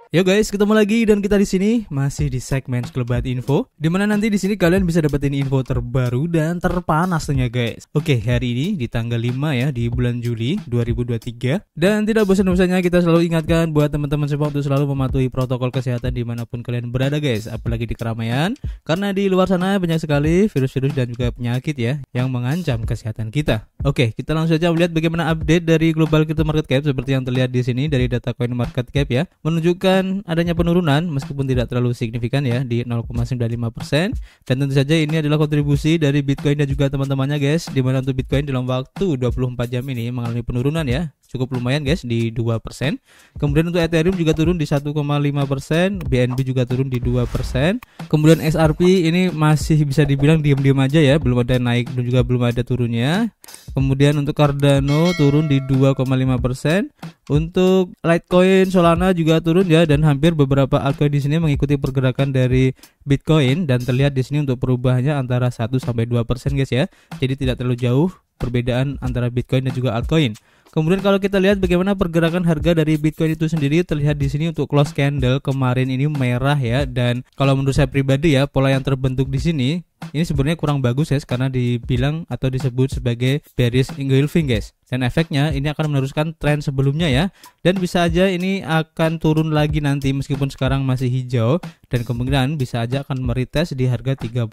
Yo guys, ketemu lagi dan kita di sini masih di segmen Sekelebat Info, di mana nanti di sini kalian bisa dapetin info terbaru dan terpanas tentunya guys. Oke, hari ini di tanggal 5 ya, di bulan Juli 2023. Dan tidak bosan-bosannya kita selalu ingatkan buat teman-teman semua untuk selalu mematuhi protokol kesehatan dimanapun kalian berada guys, apalagi di keramaian, karena di luar sana banyak sekali virus-virus dan juga penyakit ya yang mengancam kesehatan kita. Oke, kita langsung saja melihat bagaimana update dari global crypto market cap seperti yang terlihat di sini dari data coin market cap ya, menunjukkan adanya penurunan meskipun tidak terlalu signifikan ya di 0,95%, dan tentu saja ini adalah kontribusi dari Bitcoin dan juga teman-temannya guys, di mana untuk Bitcoin dalam waktu 24 jam ini mengalami penurunan ya, cukup lumayan guys di 2%. Kemudian untuk Ethereum juga turun di 1,5%, BNB juga turun di 2%. Kemudian XRP ini masih bisa dibilang diam-diam aja ya, belum ada naik dan juga belum ada turunnya. Kemudian untuk Cardano turun di 2,5%. Untuk Litecoin, Solana juga turun ya, dan hampir beberapa altcoin di sini mengikuti pergerakan dari Bitcoin, dan terlihat di sini untuk perubahannya antara 1 sampai 2% guys ya. Jadi tidak terlalu jauh perbedaan antara Bitcoin dan juga altcoin. Kemudian kalau kita lihat bagaimana pergerakan harga dari Bitcoin itu sendiri, terlihat di sini untuk close candle kemarin ini merah ya, dan kalau menurut saya pribadi ya, pola yang terbentuk di sini ini sebenarnya kurang bagus guys, karena dibilang atau disebut sebagai bearish engulfing guys, dan efeknya ini akan meneruskan tren sebelumnya ya, dan bisa aja ini akan turun lagi nanti meskipun sekarang masih hijau, dan kemungkinan bisa aja akan meretest di harga 30.000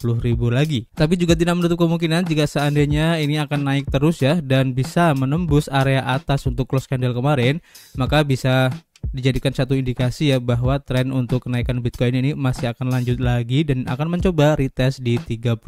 lagi. Tapi juga tidak menutup kemungkinan jika seandainya ini akan naik terus ya, dan bisa menembus area atas untuk close candle kemarin, maka bisa dijadikan satu indikasi ya bahwa tren untuk kenaikan Bitcoin ini masih akan lanjut lagi dan akan mencoba retest di 32.000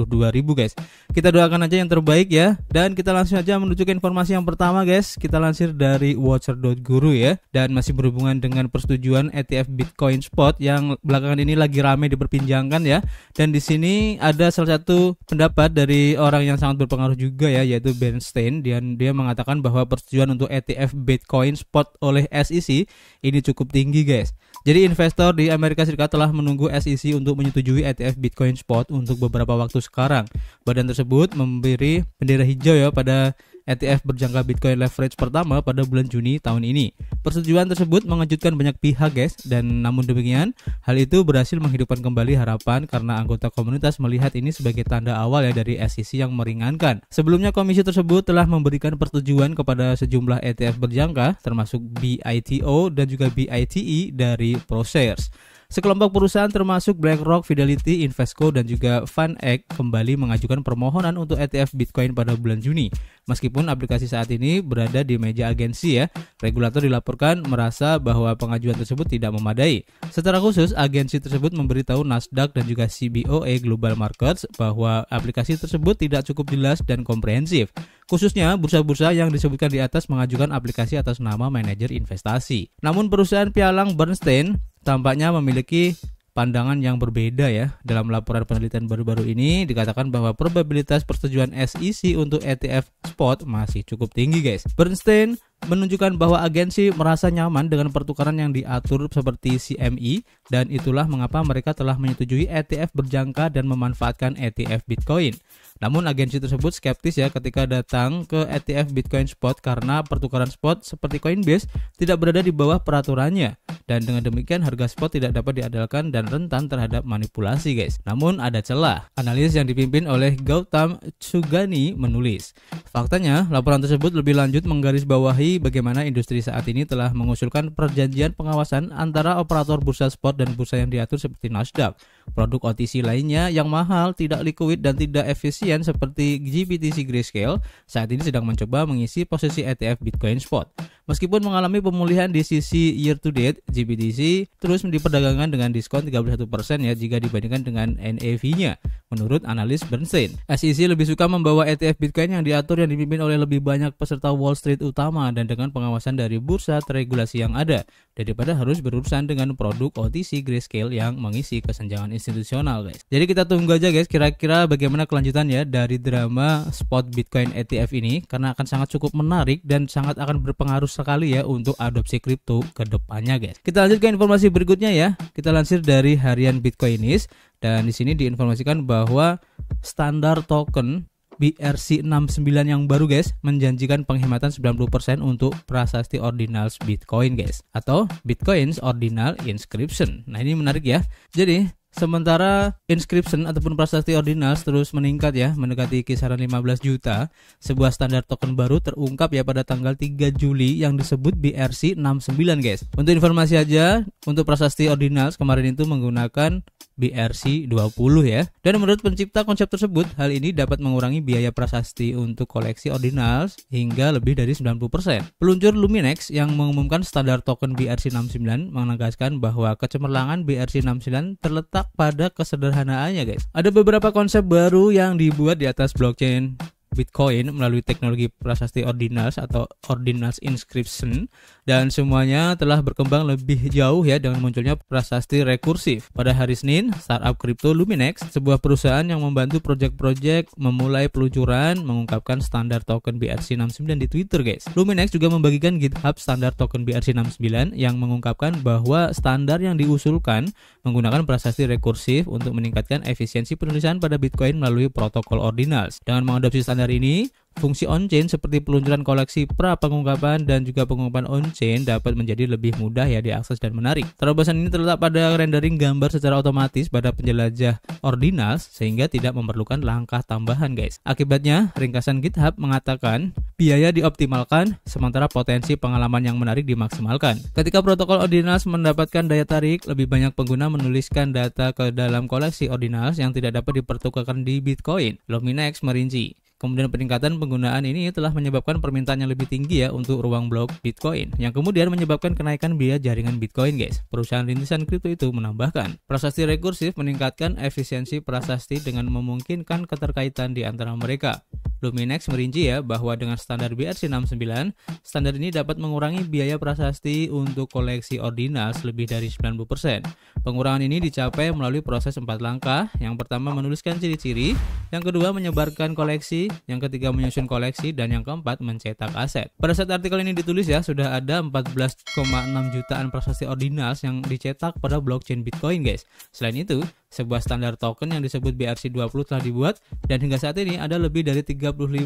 guys. Kita doakan aja yang terbaik ya, dan kita langsung aja menuju ke informasi yang pertama guys. Kita lansir dari watcher.guru ya, dan masih berhubungan dengan persetujuan ETF Bitcoin Spot yang belakangan ini lagi ramai diperbincangkan ya. Dan di sini ada salah satu pendapat dari orang yang sangat berpengaruh juga ya, yaitu Bernstein, dan dia mengatakan bahwa persetujuan untuk ETF Bitcoin Spot oleh SEC ini cukup tinggi guys. Jadi investor di Amerika Serikat telah menunggu SEC untuk menyetujui ETF Bitcoin Spot untuk beberapa waktu sekarang. Badan tersebut memberi bendera hijau ya pada ETF berjangka Bitcoin leverage pertama pada bulan Juni tahun ini. Persetujuan tersebut mengejutkan banyak pihak guys, dan namun demikian hal itu berhasil menghidupkan kembali harapan karena anggota komunitas melihat ini sebagai tanda awal ya dari SEC yang meringankan. Sebelumnya komisi tersebut telah memberikan persetujuan kepada sejumlah ETF berjangka termasuk BITO dan juga BITE dari ProShares. Sekelompok perusahaan termasuk BlackRock, Fidelity, Invesco, dan juga VanEck kembali mengajukan permohonan untuk ETF Bitcoin pada bulan Juni. Meskipun aplikasi saat ini berada di meja agensi ya, regulator dilaporkan merasa bahwa pengajuan tersebut tidak memadai. Secara khusus, agensi tersebut memberitahu Nasdaq dan juga CBOE Global Markets bahwa aplikasi tersebut tidak cukup jelas dan komprehensif. Khususnya bursa-bursa yang disebutkan di atas mengajukan aplikasi atas nama manajer investasi. Namun perusahaan pialang Bernstein tampaknya memiliki pandangan yang berbeda ya. Dalam laporan penelitian baru-baru ini dikatakan bahwa probabilitas persetujuan SEC untuk ETF spot masih cukup tinggi guys. Bernstein menunjukkan bahwa agensi merasa nyaman dengan pertukaran yang diatur seperti CME, dan itulah mengapa mereka telah menyetujui ETF berjangka dan memanfaatkan ETF Bitcoin. Namun agensi tersebut skeptis ya ketika datang ke ETF Bitcoin Spot karena pertukaran spot seperti Coinbase tidak berada di bawah peraturannya, dan dengan demikian harga spot tidak dapat diandalkan dan rentan terhadap manipulasi guys. Namun ada celah. Analis yang dipimpin oleh Gautam Chugani menulis, faktanya laporan tersebut lebih lanjut menggarisbawahi bagaimana industri saat ini telah mengusulkan perjanjian pengawasan antara operator bursa spot dan bursa yang diatur seperti Nasdaq. Produk OTC lainnya yang mahal, tidak liquid, dan tidak efisien seperti GBTC Grayscale saat ini sedang mencoba mengisi posisi ETF Bitcoin Spot. Meskipun mengalami pemulihan di sisi year to date, GBTC terus diperdagangkan dengan diskon 31% ya jika dibandingkan dengan NAV-nya. Menurut analis Bernstein, SEC lebih suka membawa ETF Bitcoin yang diatur yang dipimpin oleh lebih banyak peserta Wall Street utama dan dengan pengawasan dari bursa teregulasi yang ada, daripada harus berurusan dengan produk OTC Grayscale yang mengisi kesenjangan institusional guys. Jadi kita tunggu aja guys kira-kira bagaimana kelanjutannya dari drama spot Bitcoin ETF ini, karena akan sangat cukup menarik dan sangat akan berpengaruh sekali ya untuk adopsi kripto ke depannya guys. Kita lanjut ke informasi berikutnya ya. Kita lansir dari harian Bitcoinist, dan di sini diinformasikan bahwa standar token BRC69 yang baru guys menjanjikan penghematan 90% untuk prasasti ordinals Bitcoin guys, atau Bitcoin's Ordinal Inscription. Nah ini menarik ya. Jadi sementara inscription ataupun prasasti ordinals terus meningkat ya, mendekati kisaran 15 juta, sebuah standar token baru terungkap ya pada tanggal 3 Juli yang disebut BRC69 guys. Untuk informasi aja, untuk prasasti ordinals kemarin itu menggunakan BRC20 ya. Dan menurut pencipta konsep tersebut, hal ini dapat mengurangi biaya prasasti untuk koleksi ordinals hingga lebih dari 90%. Peluncur Luminex yang mengumumkan standar token BRC69 menegaskan bahwa kecemerlangan BRC69 terletak pada kesederhanaannya guys. Ada beberapa konsep baru yang dibuat di atas blockchain Bitcoin melalui teknologi prasasti ordinals atau ordinals inscription, dan semuanya telah berkembang lebih jauh ya dengan munculnya prasasti rekursif. Pada hari Senin, startup kripto Luminex, sebuah perusahaan yang membantu proyek-proyek memulai peluncuran, mengungkapkan standar token BRC69 di Twitter guys. Luminex juga membagikan GitHub standar token BRC69 yang mengungkapkan bahwa standar yang diusulkan menggunakan prasasti rekursif untuk meningkatkan efisiensi penulisan pada Bitcoin melalui protokol ordinals. Dengan mengadopsi standar ini, fungsi on-chain seperti peluncuran koleksi pra-pengungkapan dan juga pengungkapan on-chain dapat menjadi lebih mudah ya diakses dan menarik. Terobosan ini terletak pada rendering gambar secara otomatis pada penjelajah ordinals sehingga tidak memerlukan langkah tambahan guys. Akibatnya, ringkasan GitHub mengatakan biaya dioptimalkan sementara potensi pengalaman yang menarik dimaksimalkan. Ketika protokol ordinals mendapatkan daya tarik, lebih banyak pengguna menuliskan data ke dalam koleksi ordinals yang tidak dapat dipertukarkan di Bitcoin. Luminex merinci. Kemudian peningkatan penggunaan ini telah menyebabkan permintaan yang lebih tinggi ya untuk ruang blok Bitcoin, yang kemudian menyebabkan kenaikan biaya jaringan Bitcoin guys. Perusahaan rintisan kripto itu menambahkan, prasasti rekursif meningkatkan efisiensi prasasti dengan memungkinkan keterkaitan di antara mereka. Luminex merinci ya bahwa dengan standar BRC69, standar ini dapat mengurangi biaya prasasti untuk koleksi ordinals lebih dari 90%. Pengurangan ini dicapai melalui proses 4 langkah. Yang pertama menuliskan ciri-ciri, yang kedua menyebarkan koleksi, yang ketiga menyusun koleksi, dan yang keempat mencetak aset. Pada saat artikel ini ditulis ya, sudah ada 14,6 jutaan prasasti ordinals yang dicetak pada blockchain Bitcoin guys. Selain itu, sebuah standar token yang disebut BRC20 telah dibuat dan hingga saat ini ada lebih dari 35.500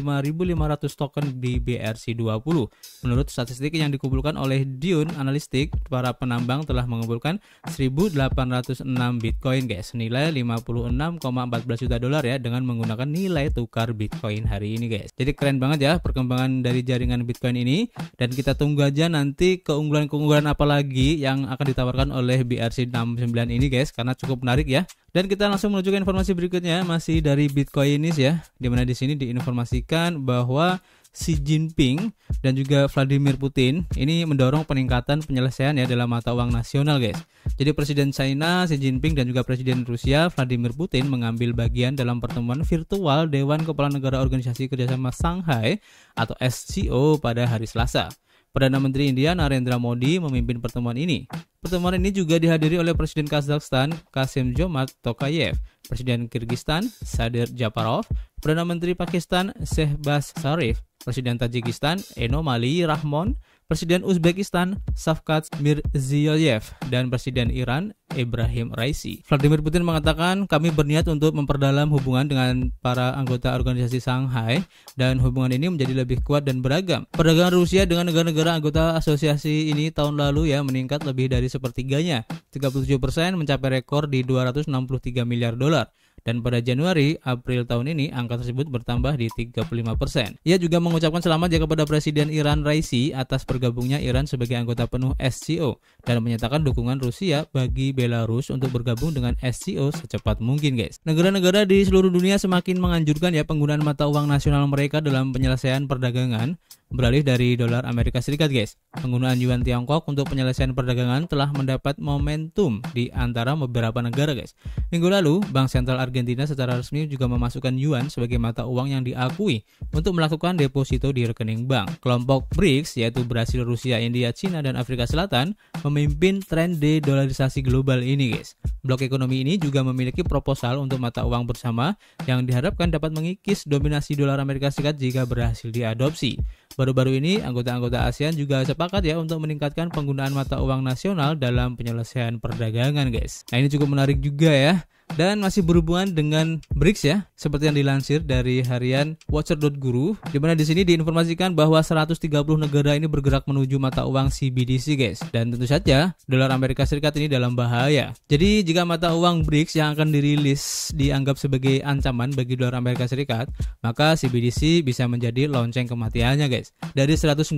token di BRC20. Menurut statistik yang dikumpulkan oleh Dune Analytics, para penambang telah mengumpulkan 1.806 Bitcoin guys, senilai 56,14 juta dolar ya dengan menggunakan nilai tukar Bitcoin hari ini guys. Jadi keren banget ya perkembangan dari jaringan Bitcoin ini, dan kita tunggu aja nanti keunggulan-keunggulan apa lagi yang akan ditawarkan oleh BRC69 ini guys, karena cukup menarik ya. Dan kita langsung menuju ke informasi berikutnya, masih dari Bitcoinis ya, dimana di sini diinformasikan bahwa Xi Jinping dan juga Vladimir Putin ini mendorong peningkatan penyelesaian ya dalam mata uang nasional guys. Jadi Presiden China Xi Jinping dan juga Presiden Rusia Vladimir Putin mengambil bagian dalam pertemuan virtual Dewan Kepala Negara Organisasi Kerjasama Shanghai atau SCO pada hari Selasa. Perdana Menteri India Narendra Modi memimpin pertemuan ini. Pertemuan ini juga dihadiri oleh Presiden Kazakhstan Kassym-Jomart Tokayev, Presiden Kyrgyzstan Sadir Japarov, Perdana Menteri Pakistan Shehbaz Sharif, Presiden Tajikistan Emomali Rahmon, Presiden Uzbekistan Shavkat Mirziyoyev, dan Presiden Iran Ibrahim Raisi. Vladimir Putin mengatakan, kami berniat untuk memperdalam hubungan dengan para anggota organisasi Shanghai dan hubungan ini menjadi lebih kuat dan beragam. Perdagangan Rusia dengan negara-negara anggota asosiasi ini tahun lalu ya meningkat lebih dari sepertiganya, 37% mencapai rekor di 263 miliar dolar. Dan pada Januari, April tahun ini, angka tersebut bertambah di 35%. Ia juga mengucapkan selamat ya kepada Presiden Iran Raisi atas bergabungnya Iran sebagai anggota penuh SCO dan menyatakan dukungan Rusia bagi Belarus untuk bergabung dengan SCO secepat mungkin guys. Negara-negara di seluruh dunia semakin menganjurkan ya penggunaan mata uang nasional mereka dalam penyelesaian perdagangan beralih dari dolar Amerika Serikat guys. Penggunaan yuan Tiongkok untuk penyelesaian perdagangan telah mendapat momentum di antara beberapa negara guys. Minggu lalu, Bank Sentral Argentina secara resmi juga memasukkan yuan sebagai mata uang yang diakui untuk melakukan deposito di rekening bank. Kelompok BRICS yaitu Brasil, Rusia, India, Cina, dan Afrika Selatan memimpin tren de-dolarisasi global ini guys. Blok ekonomi ini juga memiliki proposal untuk mata uang bersama yang diharapkan dapat mengikis dominasi dolar Amerika Serikat jika berhasil diadopsi. Baru-baru ini, anggota-anggota ASEAN juga sepakat ya untuk meningkatkan penggunaan mata uang nasional dalam penyelesaian perdagangan guys. Nah ini cukup menarik juga ya. Dan masih berhubungan dengan BRICS ya, seperti yang dilansir dari harian Watcher.guru, di mana di sini diinformasikan bahwa 130 negara ini bergerak menuju mata uang CBDC guys. Dan tentu saja dolar Amerika Serikat ini dalam bahaya. Jadi jika mata uang BRICS yang akan dirilis dianggap sebagai ancaman bagi dolar Amerika Serikat, maka CBDC bisa menjadi lonceng kematiannya guys. Dari 195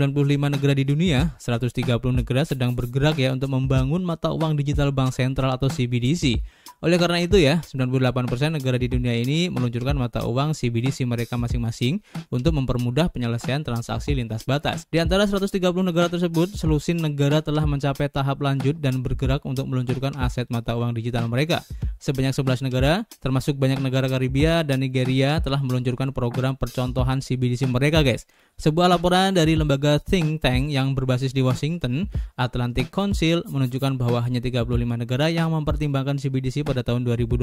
negara di dunia, 130 negara sedang bergerak ya untuk membangun mata uang digital bank sentral atau CBDC. Oleh karena itu ya, 98% negara di dunia ini meluncurkan mata uang CBDC mereka masing-masing untuk mempermudah penyelesaian transaksi lintas batas. Di antara 130 negara tersebut, selusin negara telah mencapai tahap lanjut dan bergerak untuk meluncurkan aset mata uang digital mereka. Sebanyak 11 negara, termasuk banyak negara Karibia dan Nigeria, telah meluncurkan program percontohan CBDC mereka guys. Sebuah laporan dari lembaga think tank yang berbasis di Washington, Atlantic Council, menunjukkan bahwa hanya 35 negara yang mempertimbangkan CBDC pada tahun 2020.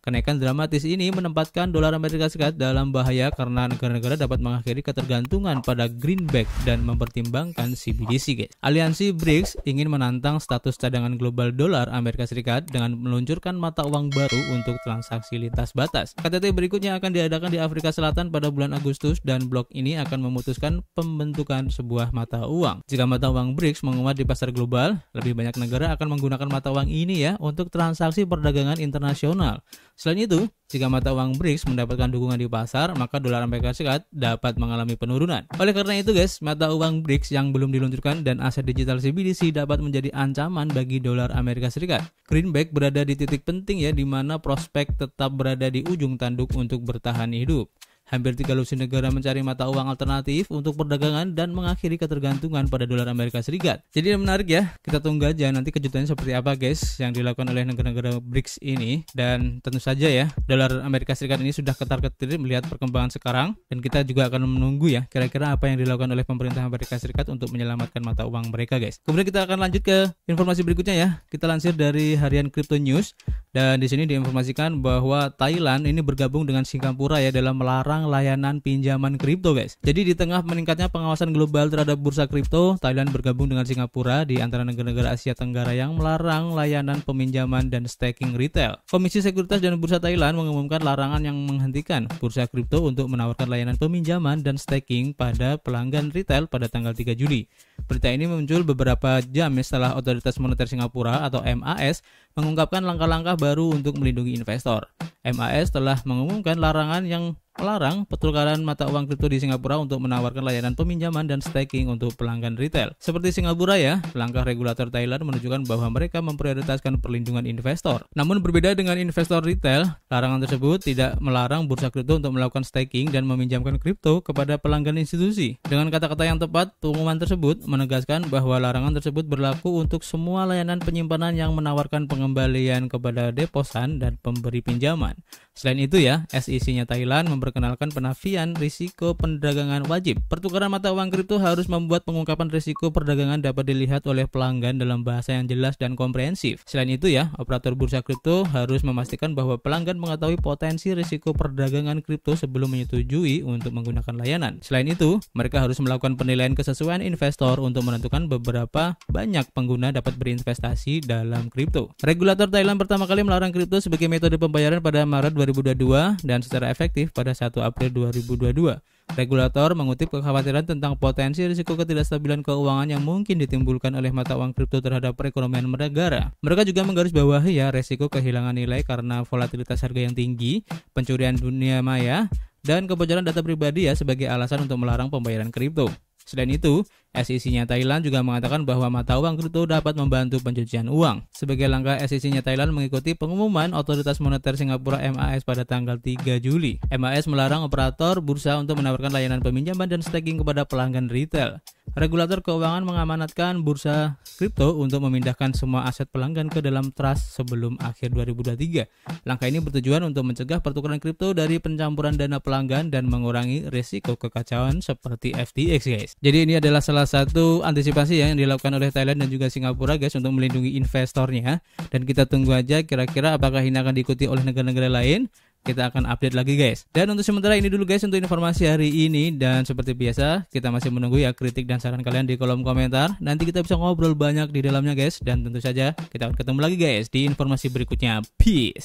Kenaikan dramatis ini menempatkan dolar Amerika Serikat dalam bahaya karena negara-negara dapat mengakhiri ketergantungan pada greenback dan mempertimbangkan CBDC guys. Aliansi BRICS ingin menantang status cadangan global dolar Amerika Serikat dengan meluncurkan mata uang baru untuk transaksi lintas batas. KTT berikutnya akan diadakan di Afrika Selatan pada bulan Agustus dan blok ini akan memutuskan pembentukan sebuah mata uang. Jika mata uang BRICS menguat di pasar global, lebih banyak negara akan menggunakan mata uang ini ya untuk transaksi perdagangan internasional. Selain itu, jika mata uang BRICS mendapatkan dukungan di pasar, maka dolar Amerika Serikat dapat mengalami penurunan. Oleh karena itu guys, mata uang BRICS yang belum diluncurkan dan aset digital CBDC dapat menjadi ancaman bagi dolar Amerika Serikat. Greenback berada di titik penting ya, di mana prospek tetap berada di ujung tanduk untuk bertahan hidup. Hampir 3 lusin negara mencari mata uang alternatif untuk perdagangan dan mengakhiri ketergantungan pada dolar Amerika Serikat. Jadi menarik ya, kita tunggu aja nanti kejutannya seperti apa guys yang dilakukan oleh negara-negara BRICS ini. Dan tentu saja ya, dolar Amerika Serikat ini sudah ketar-ketir melihat perkembangan sekarang, dan kita juga akan menunggu ya kira-kira apa yang dilakukan oleh pemerintah Amerika Serikat untuk menyelamatkan mata uang mereka guys. Kemudian kita akan lanjut ke informasi berikutnya ya. Kita lansir dari harian Crypto News, dan di sini diinformasikan bahwa Thailand ini bergabung dengan Singapura ya dalam melarang layanan pinjaman kripto guys. Jadi di tengah meningkatnya pengawasan global terhadap bursa kripto, Thailand bergabung dengan Singapura di antara negara-negara Asia Tenggara yang melarang layanan peminjaman dan staking retail. Komisi Sekuritas dan Bursa Thailand mengumumkan larangan yang menghentikan bursa kripto untuk menawarkan layanan peminjaman dan staking pada pelanggan retail pada tanggal 3 Juli. Berita ini muncul beberapa jam setelah Otoritas Moneter Singapura atau MAS mengungkapkan langkah-langkah baru untuk melindungi investor. MAS telah mengumumkan larangan yang melarang pertukaran mata uang kripto di Singapura untuk menawarkan layanan peminjaman dan staking untuk pelanggan retail. Seperti Singapura ya, langkah regulator Thailand menunjukkan bahwa mereka memprioritaskan perlindungan investor. Namun berbeda dengan investor retail, larangan tersebut tidak melarang bursa kripto untuk melakukan staking dan meminjamkan kripto kepada pelanggan institusi. Dengan kata-kata yang tepat, pengumuman tersebut menegaskan bahwa larangan tersebut berlaku untuk semua layanan penyimpanan yang menawarkan pengembalian kepada deposan dan pemberi pinjaman. Selain itu ya, SEC-nya Thailand memperkenalkan penafian risiko perdagangan wajib. Pertukaran mata uang kripto harus membuat pengungkapan risiko perdagangan dapat dilihat oleh pelanggan dalam bahasa yang jelas dan komprehensif. Selain itu ya, operator bursa kripto harus memastikan bahwa pelanggan mengetahui potensi risiko perdagangan kripto sebelum menyetujui untuk menggunakan layanan. Selain itu, mereka harus melakukan penilaian kesesuaian investor untuk menentukan beberapa banyak pengguna dapat berinvestasi dalam kripto. Regulator Thailand pertama kali melarang kripto sebagai metode pembayaran pada Maret 2022 dan secara efektif pada 1 April 2022. Regulator mengutip kekhawatiran tentang potensi risiko ketidakstabilan keuangan yang mungkin ditimbulkan oleh mata uang kripto terhadap perekonomian negara. Mereka juga menggarisbawahi ya risiko kehilangan nilai karena volatilitas harga yang tinggi, pencurian dunia maya, dan kebocoran data pribadi ya sebagai alasan untuk melarang pembayaran kripto. Selain itu, SEC-nya Thailand juga mengatakan bahwa mata uang kripto dapat membantu pencucian uang. Sebagai langkah, SEC-nya Thailand mengikuti pengumuman Otoritas Moneter Singapura MAS pada tanggal 3 Juli. MAS melarang operator bursa untuk menawarkan layanan peminjaman dan staking kepada pelanggan retail. Regulator keuangan mengamanatkan bursa kripto untuk memindahkan semua aset pelanggan ke dalam trust sebelum akhir 2023. Langkah ini bertujuan untuk mencegah pertukaran kripto dari pencampuran dana pelanggan dan mengurangi risiko kekacauan seperti FTX guys. Jadi ini adalah salah satu antisipasi yang dilakukan oleh Thailand dan juga Singapura guys untuk melindungi investornya, dan kita tunggu aja kira-kira apakah ini akan diikuti oleh negara-negara lain. kita akan update lagi guys. Dan untuk sementara ini dulu guys untuk informasi hari ini, dan seperti biasa kita masih menunggu ya kritik dan saran kalian di kolom komentar. Nanti kita bisa ngobrol banyak di dalamnya guys, dan tentu saja kita akan ketemu lagi guys di informasi berikutnya. Peace.